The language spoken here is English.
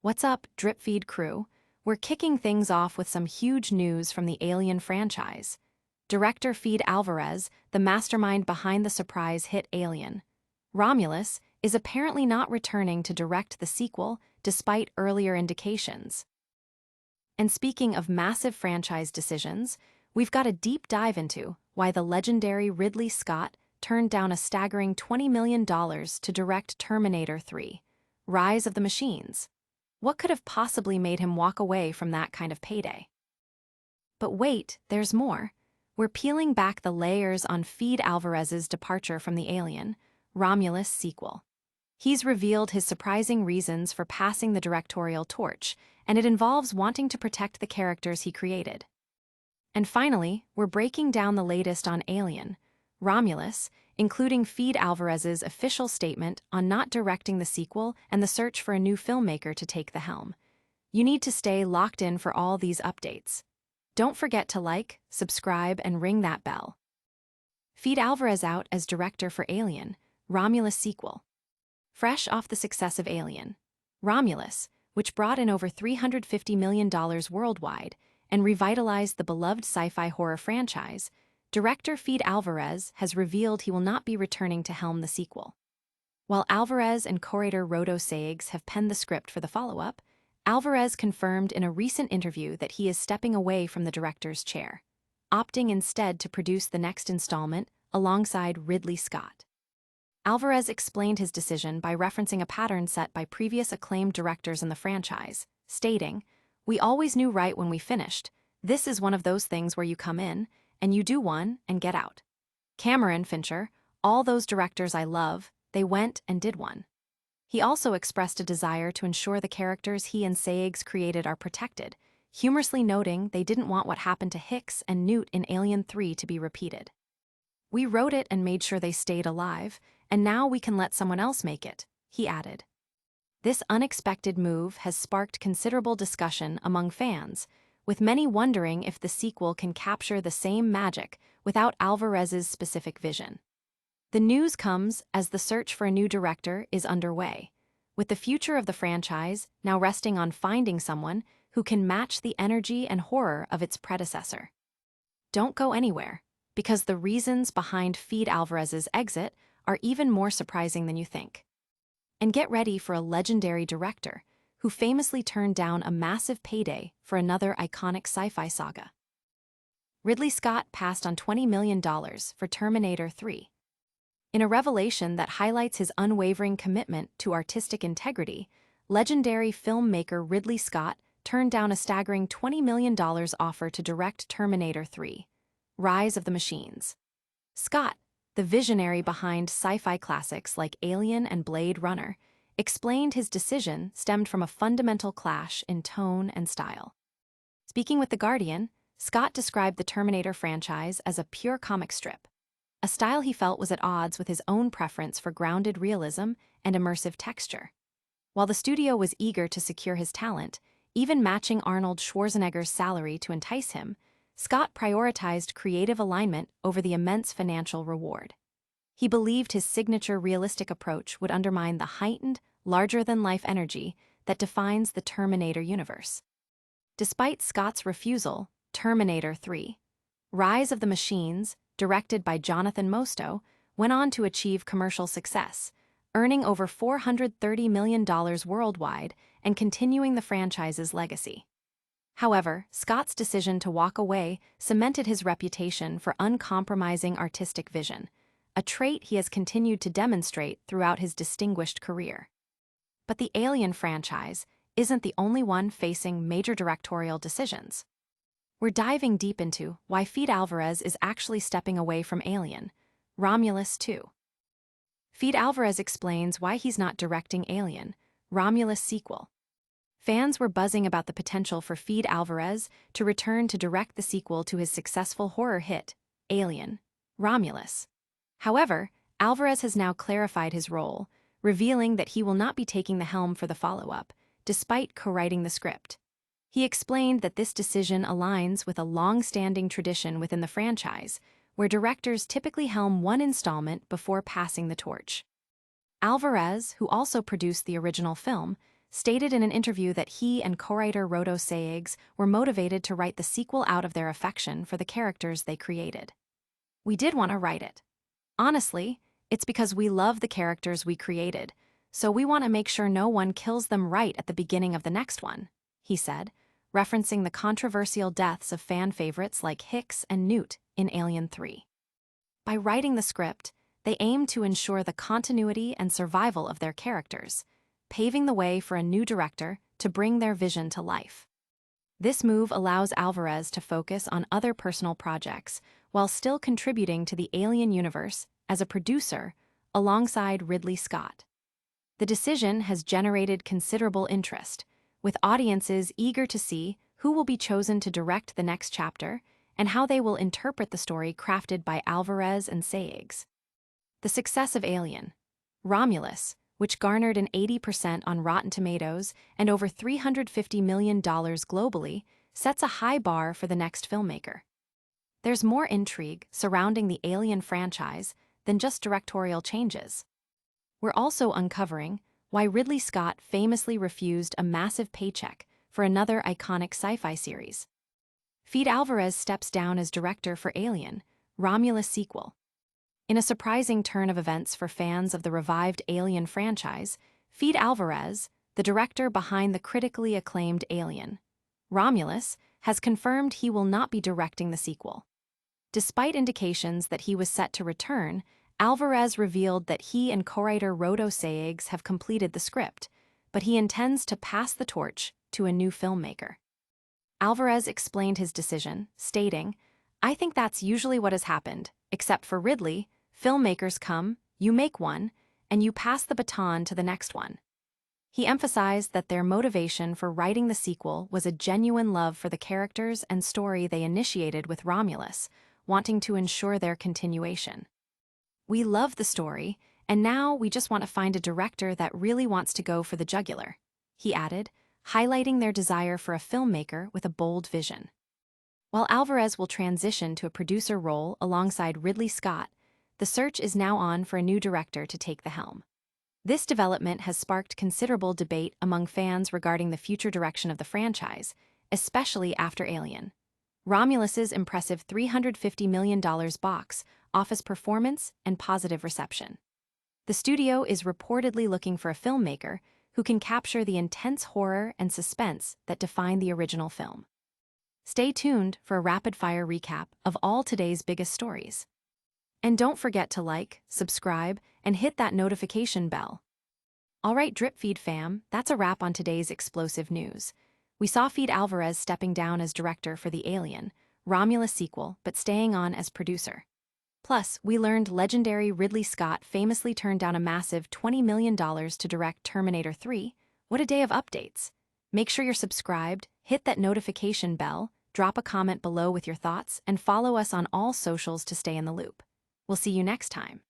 What's up, Drip Feed crew? We're kicking things off with some huge news from the Alien franchise. Director Fede Álvarez, the mastermind behind the surprise hit Alien, Romulus, is apparently not returning to direct the sequel despite earlier indications. And speaking of massive franchise decisions, we've got a deep dive into why the legendary Ridley Scott turned down a staggering $20 million to direct Terminator 3, Rise of the Machines. What could have possibly made him walk away from that kind of payday? But wait, there's more. We're peeling back the layers on Fede Álvarez's departure from the Alien, Romulus sequel. He's revealed his surprising reasons for passing the directorial torch, and it involves wanting to protect the characters he created. And finally, we're breaking down the latest on Alien, Romulus, including Fede Álvarez's official statement on not directing the sequel and the search for a new filmmaker to take the helm. You need to stay locked in for all these updates. Don't forget to like, subscribe, and ring that bell. Fede Álvarez out as director for Alien, Romulus sequel. Fresh off the success of Alien, Romulus, which brought in over $350 million worldwide and revitalized the beloved sci-fi horror franchise, director Fede Álvarez has revealed he will not be returning to helm the sequel. While Alvarez and co-writer Rodo Sagues have penned the script for the follow-up, Alvarez confirmed in a recent interview that he is stepping away from the director's chair, opting instead to produce the next installment alongside Ridley Scott. Alvarez explained his decision by referencing a pattern set by previous acclaimed directors in the franchise, stating, "We always knew right when we finished. This is one of those things where you come in, and you do one and get out. Cameron, Fincher, all those directors I love, they went and did one." He also expressed a desire to ensure the characters he and Sagues created are protected, humorously noting they didn't want what happened to Hicks and Newt in Alien 3 to be repeated. "We wrote it and made sure they stayed alive, and now we can let someone else make it," he added. This unexpected move has sparked considerable discussion among fans, with many wondering if the sequel can capture the same magic without Alvarez's specific vision. The news comes as the search for a new director is underway, with the future of the franchise now resting on finding someone who can match the energy and horror of its predecessor. Don't go anywhere, because the reasons behind Fede Álvarez's exit are even more surprising than you think. And get ready for a legendary director who famously turned down a massive payday for another iconic sci-fi saga. Ridley Scott passed on $20 million for Terminator 3. In a revelation that highlights his unwavering commitment to artistic integrity, legendary filmmaker Ridley Scott turned down a staggering $20 million offer to direct Terminator 3, Rise of the Machines. Scott, the visionary behind sci-fi classics like Alien and Blade Runner, explained his decision stemmed from a fundamental clash in tone and style. Speaking with The Guardian, Scott described the Terminator franchise as a pure comic strip, a style he felt was at odds with his own preference for grounded realism and immersive texture. While the studio was eager to secure his talent, even matching Arnold Schwarzenegger's salary to entice him, Scott prioritized creative alignment over the immense financial reward. He believed his signature realistic approach would undermine the heightened, larger-than-life energy that defines the Terminator universe. Despite Scott's refusal, Terminator 3, Rise of the Machines, directed by Jonathan Mostow, went on to achieve commercial success, earning over $430 million worldwide and continuing the franchise's legacy. However, Scott's decision to walk away cemented his reputation for uncompromising artistic vision, a trait he has continued to demonstrate throughout his distinguished career. But the Alien franchise isn't the only one facing major directorial decisions. We're diving deep into why Fede Álvarez is actually stepping away from Alien, Romulus 2. Fede Álvarez explains why he's not directing Alien, Romulus sequel. Fans were buzzing about the potential for Fede Álvarez to return to direct the sequel to his successful horror hit, Alien, Romulus. However, Álvarez has now clarified his role, revealing that he will not be taking the helm for the follow-up, despite co-writing the script. He explained that this decision aligns with a long-standing tradition within the franchise, where directors typically helm one installment before passing the torch. Alvarez, who also produced the original film, stated in an interview that he and co-writer Rodo Sayegh were motivated to write the sequel out of their affection for the characters they created. "We did want to write it. Honestly, it's because we love the characters we created, so we want to make sure no one kills them right at the beginning of the next one," he said, referencing the controversial deaths of fan favorites like Hicks and Newt in Alien 3. By writing the script, they aim to ensure the continuity and survival of their characters, paving the way for a new director to bring their vision to life. This move allows Alvarez to focus on other personal projects while still contributing to the Alien universe as a producer alongside Ridley Scott. The decision has generated considerable interest, with audiences eager to see who will be chosen to direct the next chapter and how they will interpret the story crafted by Alvarez and Sayegh. The success of Alien, Romulus, which garnered an 80% on Rotten Tomatoes and over $350 million globally, sets a high bar for the next filmmaker. There's more intrigue surrounding the Alien franchise than just directorial changes. We're also uncovering why Ridley Scott famously refused a massive paycheck for another iconic sci-fi series. Fede Álvarez steps down as director for Alien, Romulus sequel. In a surprising turn of events for fans of the revived Alien franchise, Fede Álvarez, the director behind the critically acclaimed Alien, Romulus, has confirmed he will not be directing the sequel. Despite indications that he was set to return, Alvarez revealed that he and co-writer Rodo Sayegh have completed the script, but he intends to pass the torch to a new filmmaker. Alvarez explained his decision, stating, "I think that's usually what has happened, except for Ridley. Filmmakers come, you make one, and you pass the baton to the next one." He emphasized that their motivation for writing the sequel was a genuine love for the characters and story they initiated with Romulus, wanting to ensure their continuation. "We love the story, and now we just want to find a director that really wants to go for the jugular," he added, highlighting their desire for a filmmaker with a bold vision. While Alvarez will transition to a producer role alongside Ridley Scott, the search is now on for a new director to take the helm. This development has sparked considerable debate among fans regarding the future direction of the franchise, especially after Alien. Romulus's impressive $350 million box office performance and positive reception. The studio is reportedly looking for a filmmaker who can capture the intense horror and suspense that define the original film. Stay tuned for a rapid-fire recap of all today's biggest stories. And don't forget to like, subscribe, and hit that notification bell. Alright Drip Feed fam, that's a wrap on today's explosive news. We saw Fede Álvarez stepping down as director for the Alien, Romulus sequel, but staying on as producer. Plus, we learned legendary Ridley Scott famously turned down a massive $20 million to direct Terminator 3. What a day of updates. Make sure you're subscribed, hit that notification bell, drop a comment below with your thoughts, and follow us on all socials to stay in the loop. We'll see you next time.